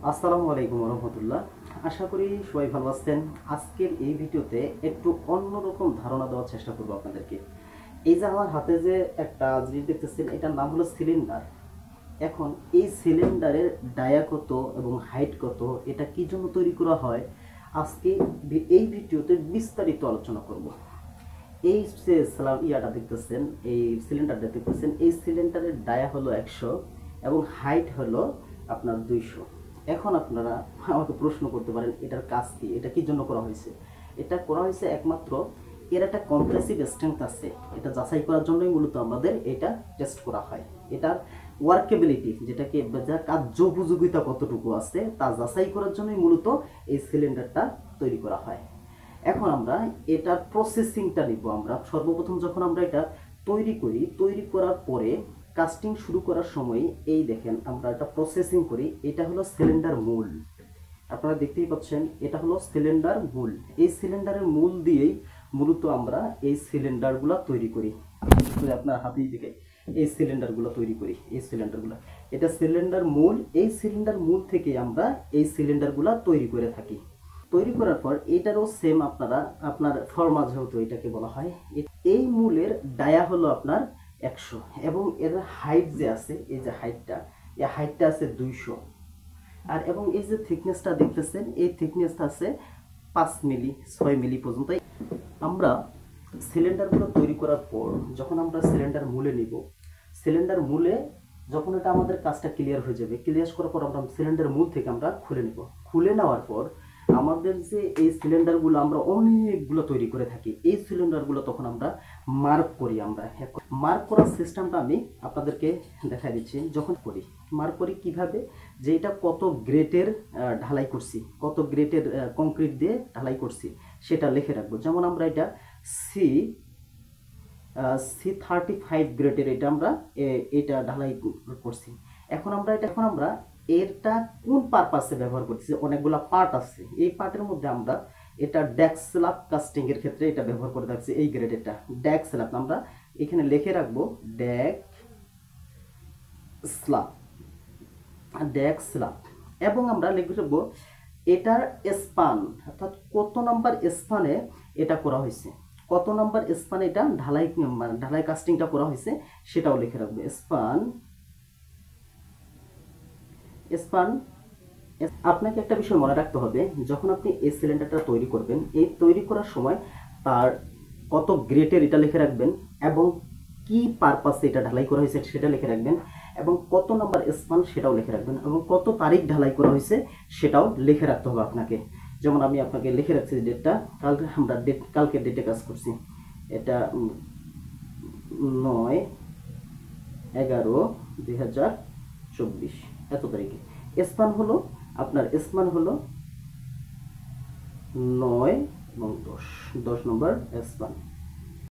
আসসালামু আলাইকুম রহমতুল্লাহ। আশা করি সবাই ভালো আছেন। আজকের এই ভিডিওতে একটু অন্যরকম ধারণা দেওয়ার চেষ্টা করব আপনাদেরকে। এই যে আমার হাতে যে একটা জিনিস দেখতেছেন, এটার নাম হলো সিলিন্ডার। এখন এই সিলিন্ডারের ডায়া কত এবং হাইট কত, এটা কি জন্য তৈরি করা হয়, আজকে এই ভিডিওতে বিস্তারিত আলোচনা করব। এই যে ইয়াটা দেখতেছেন, এই সিলিন্ডারটা দেখতেছেন, এই সিলিন্ডারের ডায়া হলো 100 এবং হাইট হলো আপনার 200। এখন আপনারা আমাকে প্রশ্ন করতে পারেন এটার কাজ কি, এটা কি জন্য করা হয়েছে। এটা করা হয়েছে একমাত্র এর একটা কম্প্রেসিভ স্ট্রেংথ আছে, এটা যাচাই করার জন্যই মূলত আমাদের এটা টেস্ট করা হয়। এটার ওয়ার্কেবিলিটি, যেটাকে যার কার্যোপযোগিতা কতটুকু আছে তা যাচাই করার জন্যই মূলত এই সিলিন্ডারটা তৈরি করা হয়। এখন আমরা এটার প্রসেসিংটা নিব। আমরা সর্বপ্রথম যখন আমরা এটা তৈরি করি, তৈরি করার পরে কাস্টিং শুরু করার সময় এই দেখেন আমরা এটা প্রসেসিং করি। এটা হলো সিলিন্ডার মূল, আপনারা দেখতেই পাচ্ছেন, এটা হলো সিলিন্ডার মূল। এই সিলিন্ডারের মূল দিয়েই মূলত আমরা এই সিলিন্ডারগুলো তৈরি করি। আপনার হাতেই দিকে এই সিলিন্ডারগুলো তৈরি করি, এই সিলিন্ডারগুলো, এটা সিলিন্ডার মূল। এই সিলিন্ডার মূল থেকে আমরা এই সিলিন্ডারগুলো তৈরি করে থাকি। তৈরি করার পর এটারও সেম আপনার ফর্মা, যেহেতু এটাকে বলা হয়, এই মূলের ডায়া হলো আপনার 100 এবং এর হাইট যে আছে, এই যে হাইটটা, এই হাইটটা আছে 200। আর এবং এই যে থিকনেসটা দেখতেছেন, এই থিকনেসটা আছে 5 মিলি 6 মিলি পর্যন্ত। আমরা সিলিন্ডারগুলো তৈরি করার পর যখন আমরা সিলিন্ডার মূলে নিব, সিলিন্ডার মূলে যখন এটা আমাদের কাজটা ক্লিয়ার হয়ে যাবে, ক্লিয়ার করার পর আমরা সিলিন্ডার মূল থেকে আমরা খুলে নেব। খুলে নেওয়ার পর আমাদের যে এই সিলিন্ডারগুলো আমরা অনেকগুলো তৈরি করে থাকি, এই সিলিন্ডারগুলো তখন আমরা মার্ক করি। আমরা মার্ক করার সিস্টেমটা আমি আপনাদেরকে দেখাই দিচ্ছি। যখন করি মার্ক করি কিভাবে, যে এটা কত গ্রেডের ঢালাই করছি, কত গ্রেডের কংক্রিট দিয়ে ঢালাই করছি সেটা লিখে রাখবো। যেমন আমরা এটা C35 গ্রেডের এটা ঢালাই করছি। এখন আমরা এটা কোন পারপাসে ব্যবহার করছি, অনেকগুলো পার্ট আছে। এই পার্টের মধ্যে আমরা এটা ড্যাক স্ল্যাব কাস্টিং এর ক্ষেত্রে এটা ব্যবহার করে থাকছি। এই গ্রেড এটা ড্যাক স্ল্যাব, আমরা এখানে লিখে রাখবো ড্যাক স্ল্যাব। এবং আমরা লিখে রাখবো এটার স্পান, অর্থাৎ কত নাম্বার স্পানে এটা করা হয়েছে, কত নাম্বার স্পানে এটা ঢালাই কাস্টিংটা করা হয়েছে সেটাও লিখে রাখবো। স্পান। আপনাকে একটা বিষয় মনে রাখতে হবে, যখন আপনি এই সিলিন্ডারটা তৈরি করবেন, এই তৈরি করার সময় তার কত গ্রেডের এটা লিখে রাখবেন এবং কি পারপাসে এটা ঢালাই করা হয়েছে সেটা লিখে রাখবেন, এবং কত নাম্বার স্পান সেটাও লিখে রাখবেন, এবং কত তারিখ ঢালাই করা হয়েছে সেটাও লিখে রাখতে হবে আপনাকে। যেমন আমি আপনাকে লিখে রাখছি ডেটটা, কালকে ডেটে কাজ করছি, এটা 9/11/2024 এত তারিখে। স্পান হলো আপনার 9 এবং 10 নম্বর স্পান।